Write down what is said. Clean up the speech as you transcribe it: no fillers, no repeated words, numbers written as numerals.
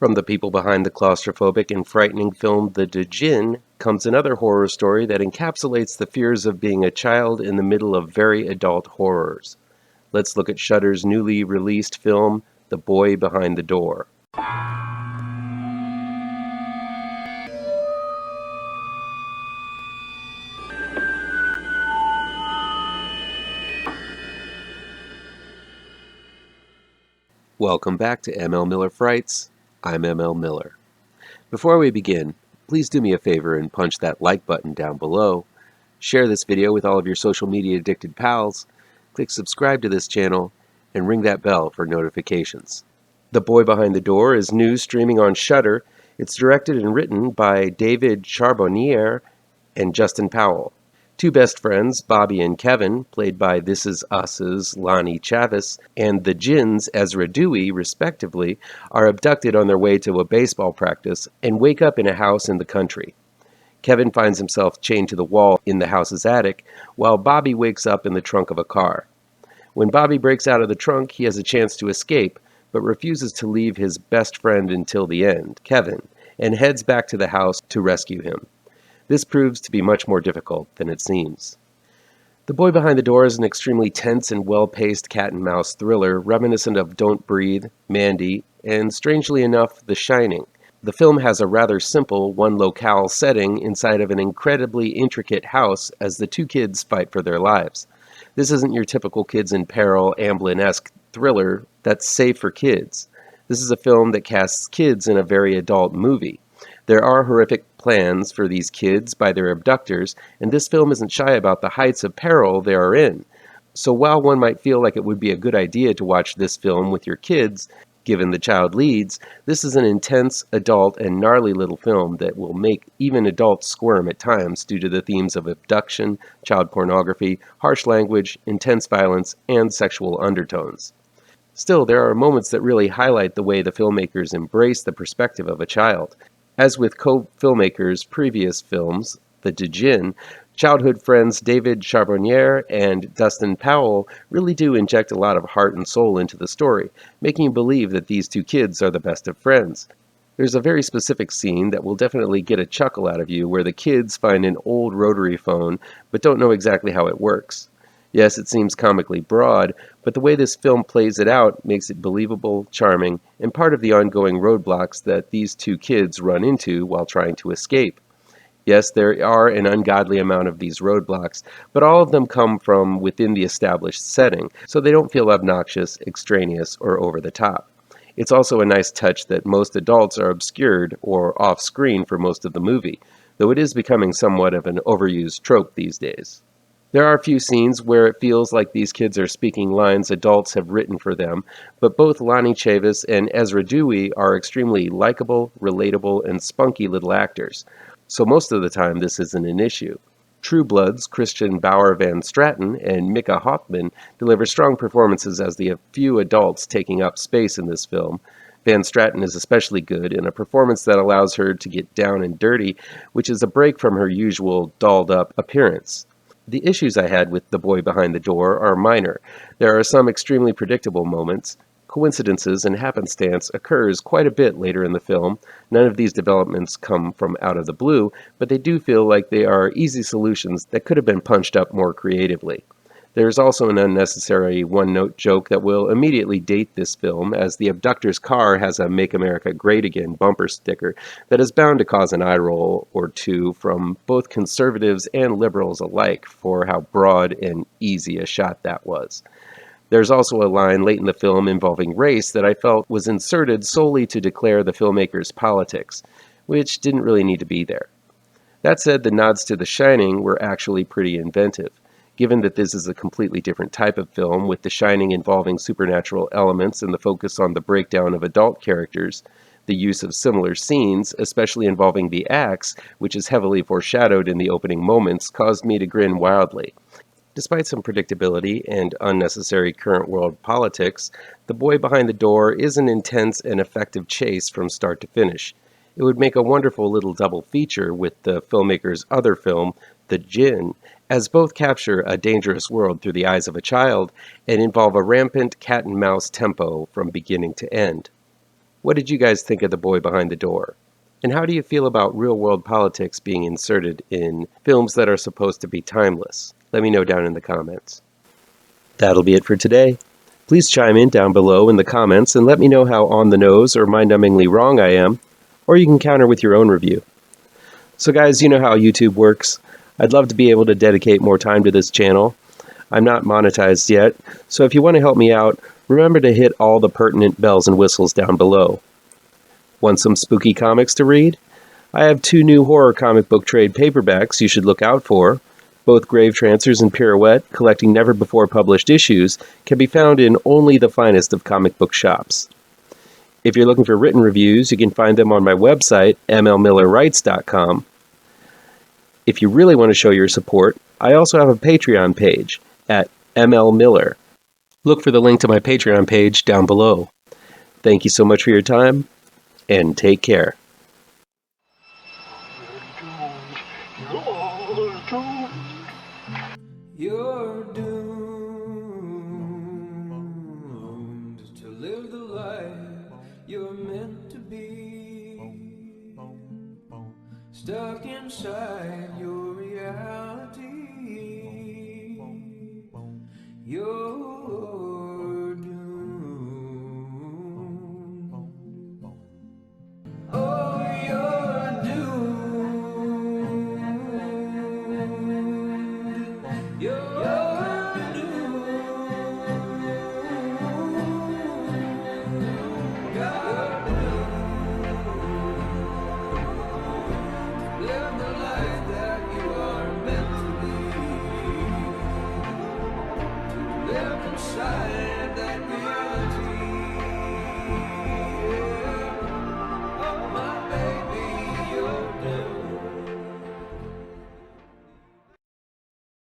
From the people behind the claustrophobic and frightening film The Djinn comes another horror story that encapsulates the fears of being a child in the middle of very adult horrors. Let's look at Shudder's newly released film, The Boy Behind the Door. Welcome back to ML Miller Frights. I'm ML Miller. Before we begin, please do me a favor and punch that like button down below. Share this video with all of your social media addicted pals. Click subscribe to this channel and ring that bell for notifications. The Boy Behind the Door is new, streaming on Shudder. It's directed and written by David Charbonier and Justin Powell. Two best friends, Bobby and Kevin, played by This Is Us's Lonnie Chavis, and the Djinn's Ezra Dewey, respectively, are abducted on their way to a baseball practice and wake up in a house in the country. Kevin finds himself chained to the wall in the house's attic, while Bobby wakes up in the trunk of a car. When Bobby breaks out of the trunk, he has a chance to escape, but refuses to leave his best friend until the end, Kevin, and heads back to the house to rescue him. This proves to be much more difficult than it seems. The Boy Behind the Door is an extremely tense and well-paced cat-and-mouse thriller reminiscent of Don't Breathe, Mandy, and strangely enough, The Shining. The film has a rather simple one-locale setting inside of an incredibly intricate house as the two kids fight for their lives. This isn't your typical kids in peril, Amblin-esque thriller that's safe for kids. This is a film that casts kids in a very adult movie. There are horrific plans for these kids by their abductors, and this film isn't shy about the heights of peril they are in. So while one might feel like it would be a good idea to watch this film with your kids, given the child leads, this is an intense, adult, and gnarly little film that will make even adults squirm at times due to the themes of abduction, child pornography, harsh language, intense violence, and sexual undertones. Still, there are moments that really highlight the way the filmmakers embrace the perspective of a child. As with co-filmmakers' previous films, The Djinn, childhood friends David Charbonier and Justin Powell really do inject a lot of heart and soul into the story, making you believe that these two kids are the best of friends. There's a very specific scene that will definitely get a chuckle out of you where the kids find an old rotary phone but don't know exactly how it works. Yes, it seems comically broad, but the way this film plays it out makes it believable, charming, and part of the ongoing roadblocks that these two kids run into while trying to escape. Yes, there are an ungodly amount of these roadblocks, but all of them come from within the established setting, so they don't feel obnoxious, extraneous, or over the top. It's also a nice touch that most adults are obscured or off-screen for most of the movie, though it is becoming somewhat of an overused trope these days. There are a few scenes where it feels like these kids are speaking lines adults have written for them, but both Lonnie Chavis and Ezra Dewey are extremely likable, relatable, and spunky little actors, so most of the time this isn't an issue. True Bloods Christian Bauer Van Straten and Micah Hoffman deliver strong performances as the few adults taking up space in this film. Van Straten is especially good in a performance that allows her to get down and dirty, which is a break from her usual dolled-up appearance. The issues I had with The Boy Behind the Door are minor. There are some extremely predictable moments. Coincidences and happenstance occurs quite a bit later in the film. None of these developments come from out of the blue, but they do feel like they are easy solutions that could have been punched up more creatively. There is also an unnecessary one-note joke that will immediately date this film, as the abductor's car has a Make America Great Again bumper sticker that is bound to cause an eye roll or two from both conservatives and liberals alike for how broad and easy a shot that was. There's also a line late in the film involving race that I felt was inserted solely to declare the filmmaker's politics, which didn't really need to be there. That said, the nods to The Shining were actually pretty inventive. Given that this is a completely different type of film, with The Shining involving supernatural elements and the focus on the breakdown of adult characters, the use of similar scenes, especially involving the axe, which is heavily foreshadowed in the opening moments, caused me to grin wildly. Despite some predictability and unnecessary current-world politics, The Boy Behind the Door is an intense and effective chase from start to finish. It would make a wonderful little double feature with the filmmaker's other film, The Djinn, as both capture a dangerous world through the eyes of a child and involve a rampant cat-and-mouse tempo from beginning to end. What did you guys think of The Boy Behind the Door? And how do you feel about real-world politics being inserted in films that are supposed to be timeless? Let me know down in the comments. That'll be it for today. Please chime in down below in the comments and let me know how on the nose or mind-numbingly wrong I am, or you can counter with your own review. So guys, you know how YouTube works. I'd love to be able to dedicate more time to this channel. I'm not monetized yet, so if you want to help me out, remember to hit all the pertinent bells and whistles down below. Want some spooky comics to read? I have 2 new horror comic book trade paperbacks you should look out for. Both Gravetrancers and Pirouette, collecting never-before-published issues, can be found in only the finest of comic book shops. If you're looking for written reviews, you can find them on my website, mlmillerwrites.com. If you really want to show your support, I also have a Patreon page at mlmiller. Look for the link to my Patreon page down below. Thank you so much for your time, and take care. You're doomed to live the life you're meant to be, stuck inside your